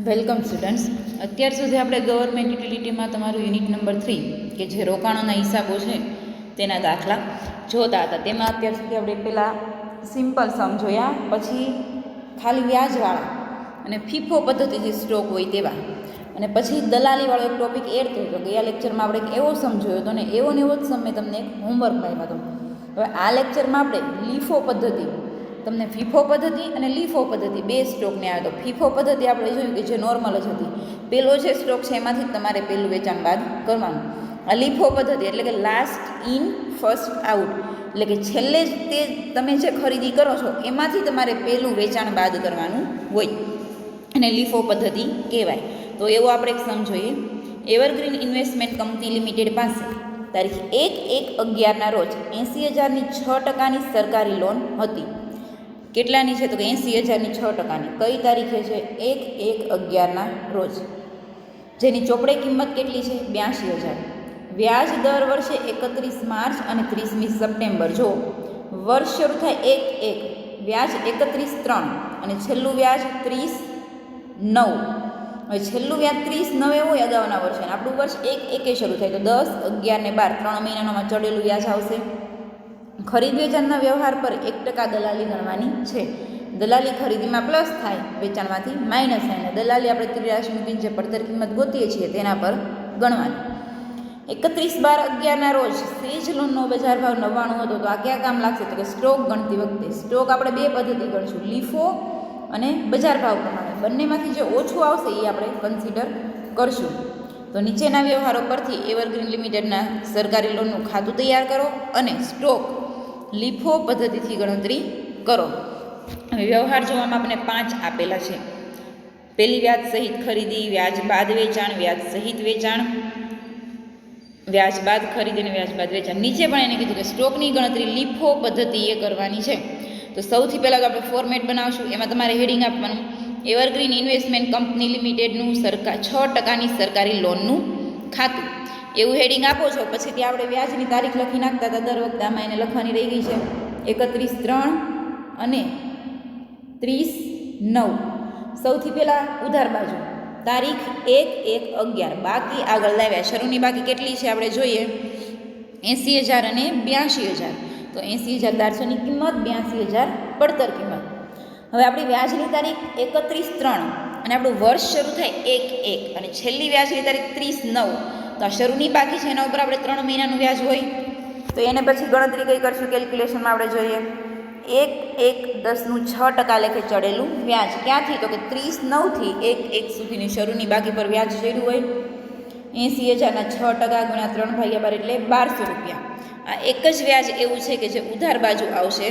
Welcome students. અત્યાર સુધી આપણે ગવર્મેન્ટ યુટિલિટીમાં તમારું યુનિટ નંબર 3 કે જે રોકાણોના હિસાબો છે તેના દાખલા જોતા હતા. તેમાં અત્યાર સુધી આપણે પહેલાં સિમ્પલ સમ જોયા, પછી ખાલી વ્યાજવાળા અને ફીફો પદ્ધતિથી સ્ટોક હોય તેવા, અને પછી દલાલીવાળો એક ટોપિક એડ થયો હતો. ગયા લેક્ચરમાં આપણે એક એવો સમ જોયો હતો ને એવો જ સમ મેં તમને એક હોમવર્કમાં આપ્યો હતો. હવે આ લેક્ચરમાં આપણે લીફો પદ્ધતિ, તમને ફીફો પદ્ધતિ અને લીફો પદ્ધતિ બે સ્ટોકને આવે. તો ફીફો પદ્ધતિ આપણે જોયું કે જે નોર્મલ જ હતી, પહેલો જે સ્ટોક છે એમાંથી જ તમારે પહેલું વેચાણ બાદ કરવાનું. આ લીફો પદ્ધતિ એટલે કે લાસ્ટ ઇન ફર્સ્ટ આઉટ, એટલે કે છેલ્લે જ તે તમે જે ખરીદી કરો છો એમાંથી તમારે પહેલું વેચાણ બાદ કરવાનું હોય, અને લીફો પદ્ધતિ કહેવાય. તો એવો આપણે એક સમજોઈએ. એવરગ્રીન ઇન્વેસ્ટમેન્ટ કંપની લિમિટેડ પાસે તારીખ 1/1/11 રોજ 80,000ની 6% સરકારી લોન હતી. કેટલાની છે? તો કે 80,000ની 6%. કઈ તારીખે છે? 1/1/11 રોજ. જેની ચોપડે કિંમત કેટલી છે? 82,000. વ્યાજ દર વર્ષે 31 માર્ચ અને 30મી સપ્ટેમ્બર. જો વર્ષ શરૂ થાય 1/1, વ્યાજ 31/3 અને છેલ્લું વ્યાજ 30/9. હવે છેલ્લું વ્યાજ 30/9 હોય અગાઉના વર્ષે, અને આપણું વર્ષ 1/1 શરૂ થાય તો 10, 11 ને 12 3 મહિનામાં ચડેલું વ્યાજ આવશે. ખરીદ વેચાણના વ્યવહાર પર 1% દલાલી ગણવાની છે. દલાલી ખરીદીમાં પ્લસ થાય, વેચાણમાંથી માઇનસ થાય, અને દલાલી આપણે ત્રિરાશી મૂકીને જે પડતર કિંમત ગોતીએ છીએ તેના પર ગણવાની. 31/12/11 રોજ સેજ લોનનો બજાર ભાવ 99 હતો. તો આ ક્યાં કામ લાગશે? તો કે સ્ટોક ગણતી વખતે. સ્ટોક આપણે બે પદ્ધતિ ગણશું, લીફો અને બજાર ભાવ પ્રમાણે. બંનેમાંથી જે ઓછું આવશે એ આપણે કન્સિડર કરશું. તો નીચેના વ્યવહારો પરથી એવરગ્રીન લિમિટેડના સરકારી લોનનું ખાતું તૈયાર કરો અને સ્ટોક લીફો પદ્ધતિથી ગણતરી કરો. હવે વ્યવહાર જોવામાં આપણે 5 આપેલા છે. પહેલી વ્યાજ સહિત ખરીદી, વ્યાજ બાદ વેચાણ, વ્યાજ સહિત વેચાણ, વ્યાજ બાદ ખરીદી અને વ્યાજ બાદ વેચાણ. નીચે પણ એને કીધું કે સ્ટોકની ગણતરી લીફો પદ્ધતિએ કરવાની છે. તો સૌથી પહેલાં તો આપણે ફોર્મેટ બનાવશું. એમાં તમારે હેડિંગ આપવાનું એવરગ્રીન ઇન્વેસ્ટમેન્ટ કંપની લિમિટેડનું 6%ની સરકારી લોનનું ખાતું, એવું હેડિંગ આપો છો. પછી ત્યાં આપણે વ્યાજની તારીખ લખી નાખતા હતા દર વખતે, આમાં એને લખવાની રહી ગઈ છે 31/3 અને 30/9. સૌથી પહેલાં ઉધાર બાજુ તારીખ 1/1/11, બાકી આગળ લાવ્યા. શરૂની બાકી કેટલી છે આપણે જોઈએ, 80,000 અને 82,000. તો 80,400ની કિંમત, 82,000 પડતર કિંમત. હવે આપણી વ્યાજની તારીખ 31/3 અને આપણું વર્ષ શરૂ થાય 1/1 અને છેલ્લી વ્યાજની તારીખ 30/9. તો આ શરૂની બાકી છે, એના ઉપર આપણે 3 મહિનાનું વ્યાજ હોય. તો એને પછી ગણતરી કઈ કરશું? કેલ્ક્યુલેશનમાં આપણે જોઈએ 1/1/10નું 6% લેખે ચડેલું વ્યાજ. ક્યાંથી? તો કે 30/9થી 1/1 સુધીની શરૂની બાકી પર વ્યાજ ચડ્યું હોય. 80,000ના 6% ગુણ્યા 3/12 એટલે 1200 રૂપિયા. આ એક જ વ્યાજ એવું છે કે જે ઉધાર બાજુ આવશે,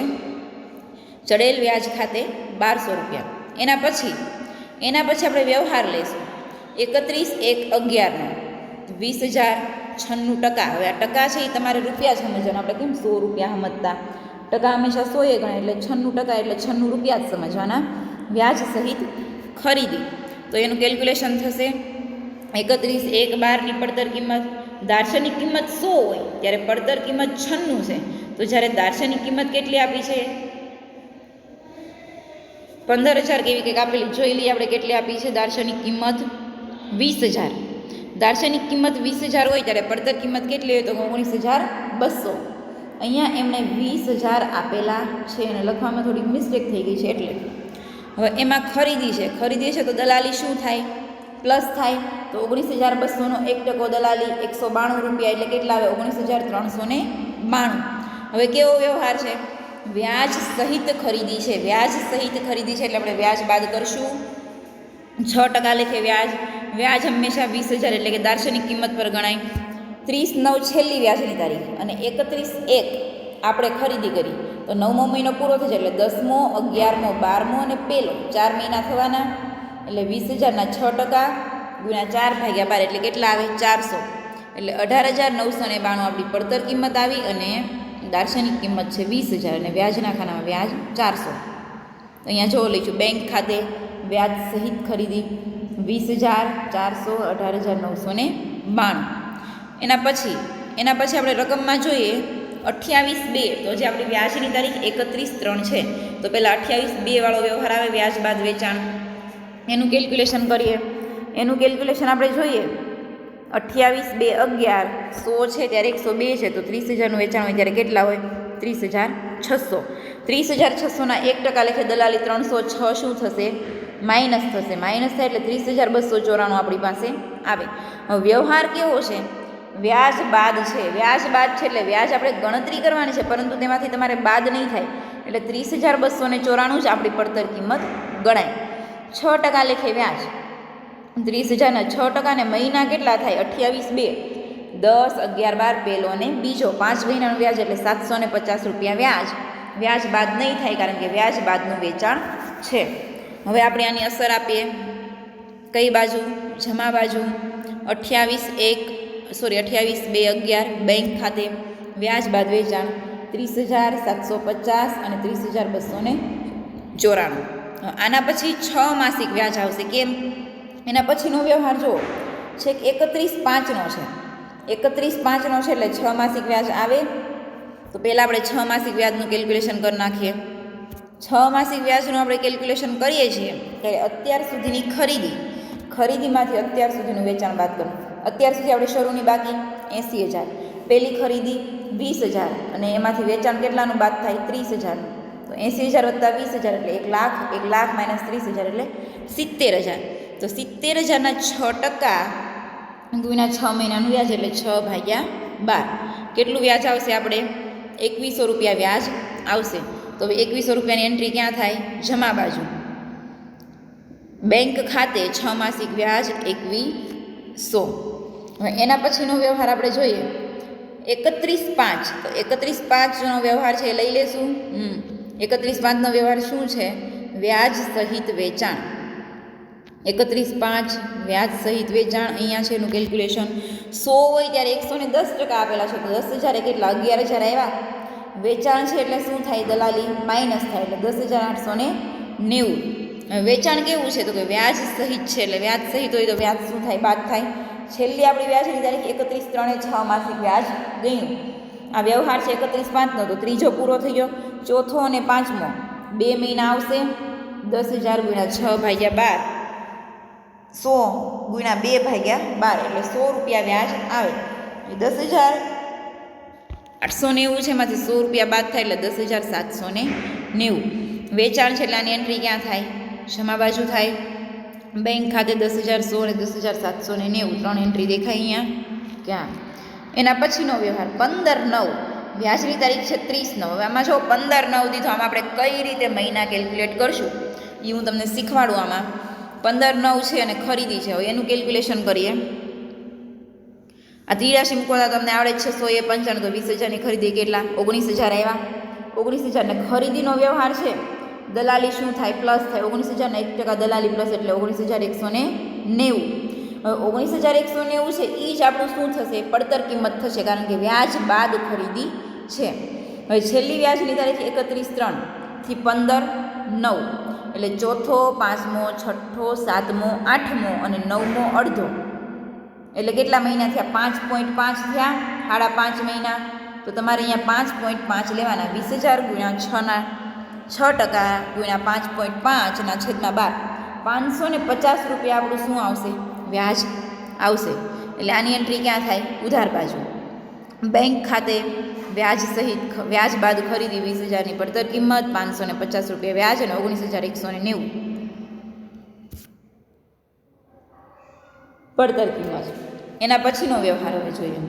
ચડેલ વ્યાજ ખાતે 1200 રૂપિયા. એના પછી આપણે વ્યવહાર લઈશું 31/1/11નો 20,096 હવે આ ટકા છે એ તમારે રૂપિયા જ સમજવાના. આપણે કેમ 100 રૂપિયા સમજતા, ટકા હંમેશા 100 ગણાય, એટલે 96% એટલે 96 રૂપિયા જ સમજવાના. વ્યાજ સહિત ખરીદી, તો એનું કેલ્ક્યુલેશન થશે 31/1/12ની પડતર કિંમત. દાર્શનિક કિંમત 100 હોય ત્યારે પડતર કિંમત 96 છે. તો જ્યારે દાર્શનિક કિંમત કેટલી આપી છે? 15,000 કેવી કંઈક આપેલી, જોઈ લઈએ આપણે કેટલી આપી છે દાર્શનિક કિંમત. 20,000. દાર્શનિક કિંમત 20,000 હોય ત્યારે પડતર કિંમત કેટલી હોય? તો 19,200. અહીંયા એમણે 20,000 આપેલા છે અને લખવામાં થોડીક મિસ્ટેક થઈ ગઈ છે એટલે. હવે એમાં ખરીદી છે તો દલાલી શું થાય? પ્લસ થાય. તો 19,200નો 1% દલાલી 192 રૂપિયા એટલે કેટલા આવે? 19,392. હવે કેવો વ્યવહાર છે? વ્યાજ સહિત ખરીદી છે. વ્યાજ સહિત ખરીદી છે એટલે આપણે વ્યાજ બાદ કરશું 6% લેખે વ્યાજ. વ્યાજ હંમેશા 20,000 એટલે કે દાર્શનિક કિંમત પર ગણાય. 30/9 છેલ્લી વ્યાજની તારીખ અને 31/1 આપણે ખરીદી કરી. તો 9મો મહિનો પૂરો થશે એટલે 10મો, 11મો, 12મો અને પહેલો 4 મહિના થવાના. એટલે 20,000ના 6% ગુણ્યા 4/12 એટલે કેટલા આવે? 400. એટલે 18,992 આપણી પડતર કિંમત આવી અને દાર્શનિક કિંમત છે 20,000 અને વ્યાજના ખાનામાં વ્યાજ 400. તો અહીંયા જોવો લઈશું બેંક ખાતે વ્યાજ સહિત ખરીદી 20,000, 400, 18,992. એના પછી આપણે રકમમાં જોઈએ 28/2. તો જે આપણી વ્યાજની તારીખ 31/3 છે તો પહેલાં 28/2 વાળો વ્યવહાર આવે, વ્યાજ બાદ વેચાણ. એનું કેલ્ક્યુલેશન કરીએ. એનું કેલ્ક્યુલેશન આપણે જોઈએ. 28 2 11 100 છે ત્યારે 102 છે, તો 30,000નું વેચાણ હોય ત્યારે કેટલા હોય? 30,600. 30,600ના 1% લેખે દલાલી 306 શું થશે? માઇનસ થશે. માઇનસ થાય એટલે 30,294 આપણી પાસે આવે. હવે વ્યવહાર કેવો છે? વ્યાજ બાદ છે. વ્યાજ બાદ છે એટલે વ્યાજ આપણે ગણતરી કરવાની છે, પરંતુ તેમાંથી તમારે બાદ નહીં થાય, એટલે 30,294 જ આપણી પડતર કિંમત ગણાય. 6% લેખે વ્યાજ. 30,000ના 6% ને મહિના કેટલા થાય? 28 2 10 11 12 પહેલો અને બીજો 5 મહિનાનું વ્યાજ એટલે 750 રૂપિયા વ્યાજ. વ્યાજ બાદ નહીં થાય, કારણ કે વ્યાજ બાદનું વેચાણ છે. હવે આપણે આની અસર આપીએ. કઈ બાજુ? જમા બાજુ. 28 2 11 બેંક ખાતે વ્યાજ બાદ વેચાણ 30,750 અને 30,294. આના પછી 6 માસિક વ્યાજ આવશે. કેમ? એના પછીનો વ્યવહાર જુઓ, છેક 31/5નો છે. 31/5નો છે એટલે 6 માસિક વ્યાજ આવે. તો પહેલાં આપણે 6 માસિક વ્યાજનું કેલ્ક્યુલેશન કરી નાખીએ. 6 માસિક વ્યાજનું આપણે કેલ્ક્યુલેશન કરીએ છીએ ત્યારે અત્યાર સુધીની ખરીદીમાંથી અત્યાર સુધીનું વેચાણ બાદ કરવું. અત્યાર સુધી આપણે શરૂની બાકી 80,000, પહેલી ખરીદી 20,000 અને એમાંથી વેચાણ કેટલાનું બાદ થાય? 30,000. તો 80,000 વત્તા 20,000 એટલે 1 લાખ. 1 લાખ માઇનસ 30,000 એટલે 70,000. તો 70,000ના 6% ગુણ્યા 6 મહિનાનું વ્યાજ એટલે 6/12. કેટલું વ્યાજ આવશે? આપણે 2100 રૂપિયા વ્યાજ આવશે. તો હવે 2100 રૂપિયાની એન્ટ્રી ક્યાં થાય? જમા બાજુ. બેંક ખાતે 6 માસિક વ્યાજ 2100. હવે એના પછીનો વ્યવહાર આપણે જોઈએ. 31/5. તો 31/5નો વ્યવહાર છે એ લઈ લેશું. 31/5નો વ્યવહાર શું છે? વ્યાજ સહિત વેચાણ. 31/5 વ્યાજ સહિત વેચાણ. અહીંયા છે એનું કેલ્ક્યુલેશન. 100 હોય ત્યારે 110% આપેલા છે, તો 10,000 કેટલા? 11,000 આવ્યા. વેચાણ છે એટલે શું થાય? દલાલી માઇનસ થાય એટલે 10,890. વેચાણ કેવું છે? તો કે વ્યાજ સહિત છે, એટલે વ્યાજ સહિત હોય તો વ્યાજ શું થાય? બાદ થાય. છેલ્લી આપણી વ્યાજની તારીખ 31/3 6 માસિક વ્યાજ ગયું. આ વ્યવહાર છે 31/5નો, તો ત્રીજો પૂરો થઈ ગયો. ચોથો અને પાંચમો 2 મહિના આવશે. 10,000 ગુણ્યા 6/12, 100 ગુણ્યા 2/12 એટલે 100 રૂપિયા વ્યાજ આવે. 10,890 છે, એમાંથી 100 રૂપિયા બાદ થાય એટલે 10,790. વેચાણ છે એટલે આની એન્ટ્રી ક્યાં થાય? જમા બાજુ થાય. બેંક ખાતે 10,100 અને 10,790 ત્રણ એન્ટ્રી દેખાય અહીંયા. ક્યાં? એના પછીનો વ્યવહાર 15/9. વ્યાજની તારીખ છે 30/9. હવે આમાં જો 15/9 દીધો, આમાં આપણે કઈ રીતે મહિના કેલ્ક્યુલેટ કરશું એ હું તમને શીખવાડું. આમાં 15/9 છે અને ખરીદી છે. હવે એનું કેલ્ક્યુલેશન કરીએ. આ ત્રિરાશી મૂકવા તમને આવડે છે. 100 એ 95, તો 20,000ની ખરીદી કેટલા? 19,000 આવ્યા. 19,000 ને ખરીદીનો વ્યવહાર છે. દલાલી શું થાય? પ્લસ થાય. 19,000 ને 1% દલાલી પ્લસ એટલે 19,190. હવે 19,190 છે એ જ આપણું શું થશે? પડતર કિંમત થશે, કારણ કે વ્યાજ બાદ ખરીદી છે. હવે છેલ્લી વ્યાજની તારીખ 31/3 થી 15/9 એટલે ચોથો, પાંચમો, છઠ્ઠો, સાતમો, આઠમો અને નવમો અડધો એટલે કેટલા મહિના થયા? 5.5 થયા. 5.5 મહિના. તો તમારે અહીંયા 5.5 લેવાના. 20,000 ગુણ્યા 6% ગુણ્યા 5.5/12 550 રૂપિયા આપણું શું આવશે? વ્યાજ આવશે. એટલે આની એન્ટ્રી ક્યાં થાય? ઉધાર બાજુ. બેંક ખાતે વ્યાજ સહિત વ્યાજ બાદ ખરીદી 20,000ની પડતર કિંમત, 550 રૂપિયા વ્યાજ અને 19,190 પડતર કિંમત. એના પછીનો વ્યવહાર હવે જોઈએ.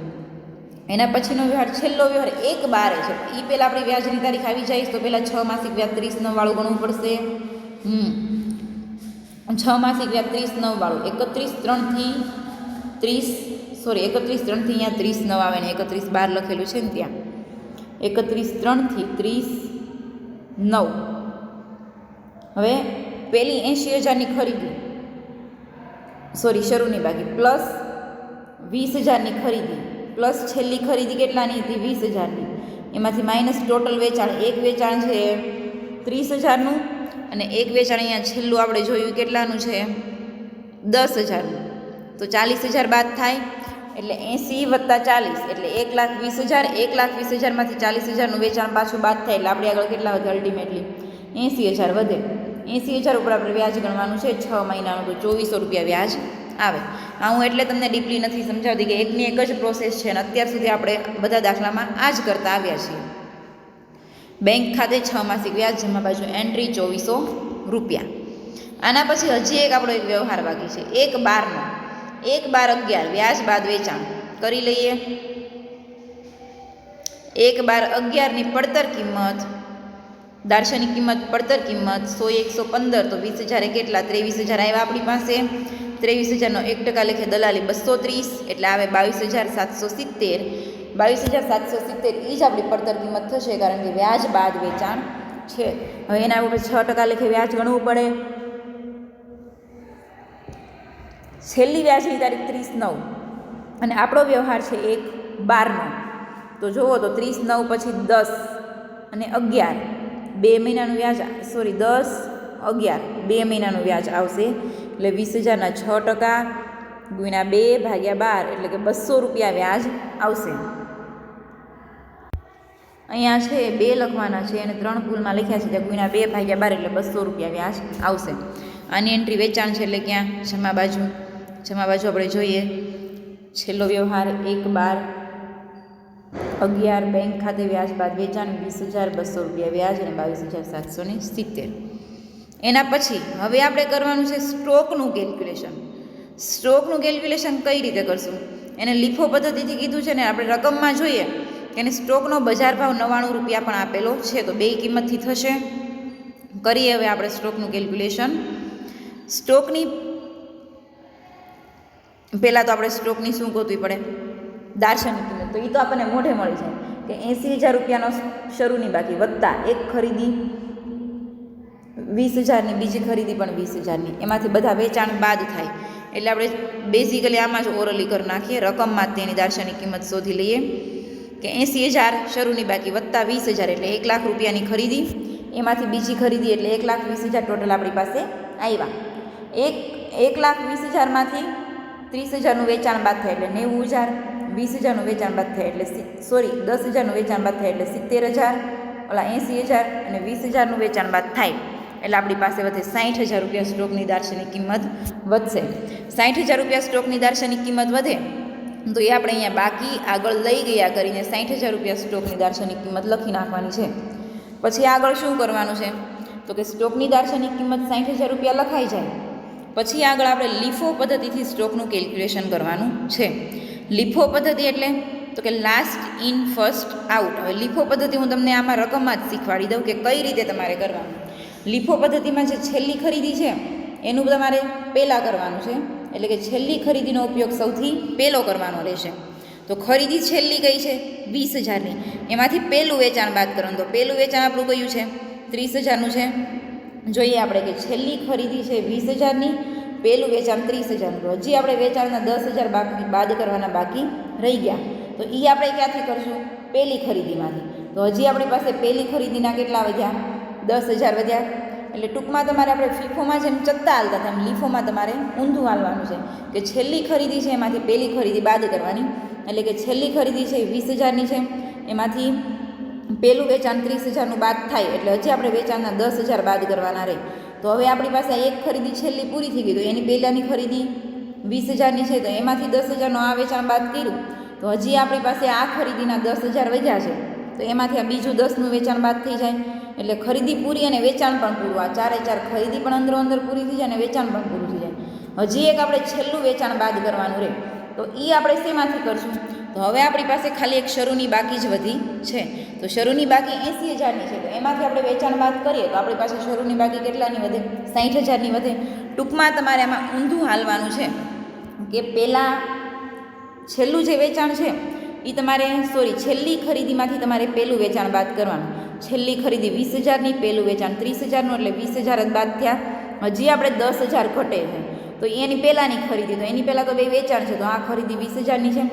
એના પછીનો વ્યવહાર છેલ્લો વ્યવહાર 1/12 છે. એ પહેલાં આપણી વ્યાજની તારીખ આવી જાય તો પહેલાં 6 માસિક વ્યાજ 30/9 વાળું ગણવું પડશે. 6 માસિક વ્યાજ 30/9 વાળું 31/3 થી અહીંયા 30/9 આવે ને 31/12 લખેલું છે ને ત્યાં 31/3 થી 30/9. હવે પહેલી 80,000ની ખરીદી, શરૂની બાકી પ્લસ 20,000ની ખરીદી પ્લસ છેલ્લી ખરીદી કેટલાની હતી? 20,000ની. એમાંથી માઇનસ ટોટલ વેચાણ. એક વેચાણ છે 30,000નું અને એક વેચાણ અહીંયા છેલ્લું આપણે જોયું કેટલાનું છે? 10,000નું. તો 40,000 બાદ થાય એટલે 80 વત્તા 40 એટલે 1,20,000. 1,20,000માંથી 40,000નું વેચાણ પાછું બાદ થાય એટલે આપણે આગળ કેટલા વધે? અલ્ટિમેટલી 80,000 વધે. 80,000 ઉપર આપણે વ્યાજ ગણવાનું છે 6 મહિનાનું, તો 2400 રૂપિયા વ્યાજ આવે. આ હું એટલે તમને ડીપલી નથી સમજાવતી કે એકની એક જ પ્રોસેસ છે, અને અત્યાર સુધી આપણે બધા દાખલામાં આ જ કરતા આવ્યા છીએ. બેંક ખાતે 6 માસિક વ્યાજ, જમા બાજુ એન્ટ્રી 2400 રૂપિયા. આના પછી હજી એક આપણો એક વ્યવહાર બાકી છે 1/12નો. 1/12/11 વ્યાજ બાદ વેચાણ કરી લઈએ. 1/12/11ની પડતર કિંમત, દાર્શનિક કિંમત, પડતર કિંમત 100 115, તો 20,000 કેટલા? 23,000 આવ્યા આપણી પાસે. 23,000નો 1% લેખે દલાલી 230, એટલે આવે 22,770. 22,770 એ જ આપણી પડતર કિંમત થશે, કારણ કે વ્યાજ બાદ વેચાણ છે. હવે એના ઉપર 6% લેખે વ્યાજ ગણવું પડે. છેલ્લી વ્યાજની તારીખ 30/9 અને આપણો વ્યવહાર છે 1/12નો. તો જુઓ તો 30/9 પછી 10 અને 11, 2 મહિનાનું વ્યાજ, 10/11 2 મહિનાનું વ્યાજ આવશે. એટલે 20,000ના 6% ગુણ્યા 2/12, એટલે કે 200 રૂપિયા વ્યાજ આવશે. અહીંયા છે 2 લખવાના છે અને 3 ભૂલમાં લખ્યા છે, ત્યાં ગુણ્યા 2/12 એટલે 200 રૂપિયા વ્યાજ આવશે. આની એન્ટ્રી વેચાણ છે, એટલે ક્યાં? જમા બાજુ. જમા બાજુ આપણે જોઈએ છેલ્લો વ્યવહાર 1/12/11 બેંક ખાતે વ્યાજ બાદ વેચાણ 20,200 રૂપિયા વ્યાજ અને 22,770. એના પછી હવે આપણે કરવાનું છે સ્ટોકનું કેલ્ક્યુલેશન. સ્ટોકનું કેલ્ક્યુલેશન કઈ રીતે કરશું? એને લીફો પદ્ધતિથી કીધું છે ને, આપણે રકમમાં જોઈએ કે એને સ્ટોકનો બજાર ભાવ 99 રૂપિયા પણ આપેલો છે, તો બે કિંમતથી થશે. કરીએ હવે આપણે સ્ટોકનું કેલ્ક્યુલેશન. સ્ટોકની પહેલાં તો આપણે સ્ટોકની શું ગોતવી પડે? દાર્શનિક કિંમત. તો એ તો આપણને મોઢે મળી જાય કે 80,000 રૂપિયાનો શરૂની બાકી વત્તા એક ખરીદી 20,000ની, બીજી ખરીદી પણ 20,000ની, એમાંથી બધા વેચાણ બાદ થાય. એટલે આપણે બેઝિકલી આમાં જ ઓરલી કરી નાખીએ. રકમમાં જ તેની દાર્શનિક કિંમત શોધી લઈએ કે 80,000 શરૂની બાકી વત્તા 20,000 એટલે 1,00,000 રૂપિયાની ખરીદી, એમાંથી બીજી ખરીદી એટલે 1,20,000 ટોટલ આપણી પાસે આવ્યા. 1,20,000માંથી 30,000નું વેચાણ બાદ થાય એટલે 90,000, 20,000નું વેચાણ બાદ થાય એટલે 10,000નું વેચાણ બાદ થાય એટલે 70,000, 80,000 અને 20,000નું વેચાણ બાદ થાય એટલે આપણી પાસે વધે 60,000 રૂપિયા સ્ટોકની દાર્શનિક કિંમત વધશે. 60,000 રૂપિયા સ્ટોકની દાર્શનિક કિંમત વધે તો એ આપણે અહીંયા બાકી આગળ લઈ ગયા કરીને 60,000 રૂપિયા સ્ટોકની દાર્શનિક કિંમત લખી નાખવાની છે. પછી આગળ શું કરવાનું છે? તો કે સ્ટોકની દાર્શનિક કિંમત 60,000 રૂપિયા લખાઈ જાય પછી આગળ આપણે લીફો પદ્ધતિથી સ્ટોકનું કેલ્ક્યુલેશન કરવાનું છે. લીફો પદ્ધતિ એટલે તો કે લાસ્ટ ઇન ફર્સ્ટ આઉટ. હવે લીફો પદ્ધતિ હું તમને આમાં રકમમાં જ શીખવાડી દઉં કે કઈ રીતે તમારે કરવાનું. લીફો પદ્ધતિમાં જે છેલ્લી ખરીદી છે એનું તમારે પહેલાં કરવાનું છે, એટલે કે છેલ્લી ખરીદીનો ઉપયોગ સૌથી પહેલો કરવાનો રહેશે. તો ખરીદી છેલ્લી કઈ છે? 20,000ની, એમાંથી પહેલું વેચાણ બાદ કરવાનું. તો પહેલું વેચાણ આપણું કયું છે? 30,000નું છે. જોઈએ આપણે કે છેલ્લી ખરીદી છે 20,000ની, પહેલું વેચાણ 30,000નું. હજી આપણે વેચાણના 10,000 બાદ કરવાના બાકી રહી ગયા. તો એ આપણે ક્યાંથી કરશું? પહેલી ખરીદીમાંથી. તો હજી આપણી પાસે પહેલી ખરીદીના કેટલા વધ્યા? 10,000 વધ્યા. એટલે ટૂંકમાં તમારે આપણે ફીફોમાં જેમ ચત્તા હાલતા હતા એમ લીફોમાં તમારે ઊંધું હાલવાનું છે કે છેલ્લી ખરીદી છે એમાંથી પહેલી ખરીદી બાદ કરવાની. એટલે કે છેલ્લી ખરીદી છે 20,000ની છે, એમાંથી પહેલું વેચાણ 30,000નું બાદ થાય એટલે હજી આપણે વેચાણના 10,000 બાદ કરવાના રહે. તો હવે આપણી પાસે એક ખરીદી છેલ્લી પૂરી થઈ ગઈ, તો એની પહેલાંની ખરીદી 20,000ની છે, તો એમાંથી 10,000નું આ વેચાણ બાદ કર્યું તો હજી આપણી પાસે આ ખરીદીના 10,000 વધ્યા છે, તો એમાંથી આ બીજું 10નું વેચાણ બાદ થઈ જાય. એટલે ખરીદી પૂરી અને વેચાણ પણ પૂરું, આ 4 ખરીદી પણ અંદરો અંદર પૂરી થઈ જાય અને વેચાણ પણ પૂરું થઈ જાય. હજી એક આપણે છેલ્લું વેચાણ બાદ કરવાનું રહે, તો એ આપણે શેમાંથી કરશું? તો હવે આપણી પાસે ખાલી એક શરૂની બાકી જ વધી છે. તો શરૂની બાકી 80,000ની છે, તો એમાંથી આપણે વેચાણ બાદ કરીએ તો આપણી પાસે શરૂની બાકી કેટલાની વધે? 60,000ની વધે. ટૂંકમાં તમારે આમાં ઊંધું હાલવાનું છે કે પહેલાં છેલ્લું જે વેચાણ છે એ તમારે છેલ્લી ખરીદીમાંથી તમારે પહેલું વેચાણ બાદ કરવાનું. છેલ્લી ખરીદી 20,000ની, પહેલું વેચાણ 30,000નું, એટલે 20,000 જ બાદ થયા. હજી આપણે 10,000 ઘટે છે, તો એની પહેલાંની ખરીદી, તો એની પહેલાં તો બે વેચાણ છે, તો આ ખરીદી 20,000ની છે,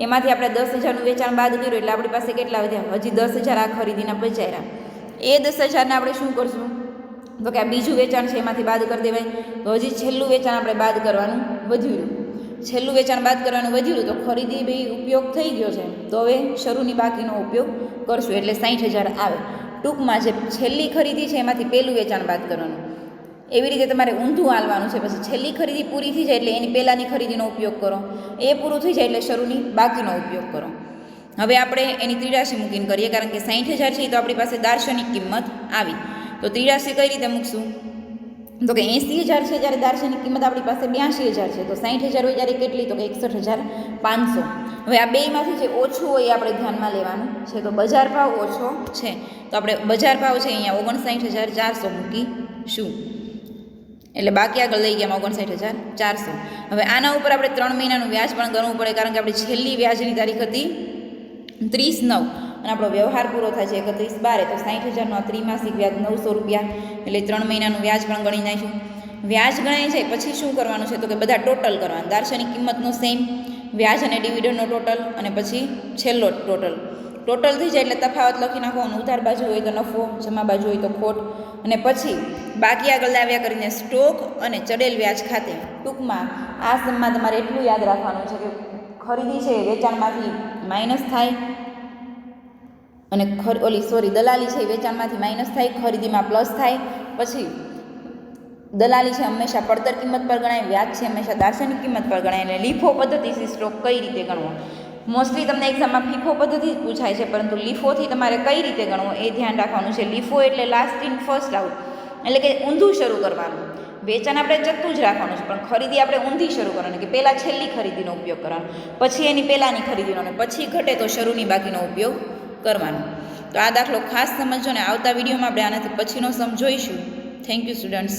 એમાંથી આપણે 10,000નું વેચાણ બાદ કર્યું એટલે આપણી પાસે કેટલા વધ્યા? હજી 10,000 આ ખરીદીના બચાવ્યા. એ 10,000ને આપણે શું કરશું? તો કે આ બીજું વેચાણ છે એમાંથી બાદ કરી દેવાય. તો હજી છેલ્લું વેચાણ આપણે બાદ કરવાનું વધ્યું. છેલ્લું વેચાણ બાદ કરવાનું વધ્યું તો ખરીદી બે ઉપયોગ થઈ ગયો છે, તો હવે શરૂની બાકીનો ઉપયોગ કરશું એટલે 60,000 આવે. ટૂંકમાં જે છેલ્લી ખરીદી છે એમાંથી પહેલું વેચાણ બાદ કરવાનું. એવી રીતે તમારે ઊંધું હાલવાનું છે. પછી છેલ્લી ખરીદી પૂરી થઈ જાય એટલે એની પહેલાંની ખરીદીનો ઉપયોગ કરો. એ પૂરું થઈ જાય એટલે શરૂની બાકીનો ઉપયોગ કરો. હવે આપણે એની ત્રિરાશી મૂકીને કરીએ, કારણ કે 60,000 છે એ તો આપણી પાસે દાર્શનિક કિંમત આવી. તો ત્રિરાશી કઈ રીતે મૂકશું? તો કે 80,000 છે જ્યારે દાર્શનિક કિંમત આપણી પાસે 82,000 છે. તો 60,000 હોય ત્યારે કેટલી? તો કે 61,500. હવે આ બેયમાંથી જે ઓછું હોય એ આપણે ધ્યાનમાં લેવાનું છે. તો બજાર ભાવ ઓછો છે તો આપણે બજાર ભાવ છે અહીંયા 59,400 મૂકીશું. એટલે બાકી આગળ લઈ ગયા 59,400. હવે આના ઉપર આપણે 3 મહિનાનું વ્યાજ પણ ગણવું પડે, કારણ કે આપણી છેલ્લી વ્યાજની તારીખ હતી 30/9 અને આપણો વ્યવહાર પૂરો થાય છે 31/12. તો 60,000નું આ ત્રિમાસિક વ્યાજ 900 રૂપિયા, એટલે 3 મહિનાનું વ્યાજ પણ ગણી નાખ્યું. વ્યાજ ગણાઈ જાય પછી શું કરવાનું છે? તો કે બધા ટોટલ કરવાનું. દાર્શનિક કિંમતનો સેમ, વ્યાજ અને ડિવિડન્ડનો ટોટલ, અને પછી છેલ્લો ટોટલ. ટોટલ થઈ જાય એટલે તફાવત લખી નાખવાનું. ઉધાર બાજુ હોય તો નફો, જમા બાજુ હોય તો ખોટ, અને પછી બાકી આગળ લાવ્યા કરીને સ્ટોક અને ચડેલ વ્યાજ ખાતે. ટૂંકમાં આ સમમાં તમારે એટલું યાદ રાખવાનું છે કે ખરીદી છે વેચાણમાંથી માઇનસ થાય, અને દલાલી છે વેચાણમાંથી માઇનસ થાય, ખરીદીમાં પ્લસ થાય. પછી દલાલી છે હંમેશા પડતર કિંમત પર ગણાય, વ્યાજ છે હંમેશા દાર્શનિક કિંમત પર ગણાય. અને લીફો પદ્ધતિથી સ્ટોક કઈ રીતે ગણવો? મોસ્ટલી તમને એક્ઝામમાં ફીફો પદ્ધતિ જ પૂછાય છે, પરંતુ લીફોથી તમારે કઈ રીતે ગણવો એ ધ્યાન રાખવાનું છે. લીફો એટલે લાસ્ટ ઇન ફર્સ્ટ આઉટ, એટલે કે ઊંધું શરૂ કરવાનું. વેચાણ આપણે ચત્તું જ રાખવાનું છે, પણ ખરીદી આપણે ઊંધી શરૂ કરવાની, કે પહેલાં છેલ્લી ખરીદીનો ઉપયોગ કરવાનો, પછી એની પહેલાંની ખરીદીનો, અને પછી ઘટે તો શરૂની બાકીનો ઉપયોગ કરવાનો. તો આ દાખલો ખાસ સમજો ને આવતા વિડીયોમાં આપણે આનાથી પછીનો સમ જોઈશું. Thank you students.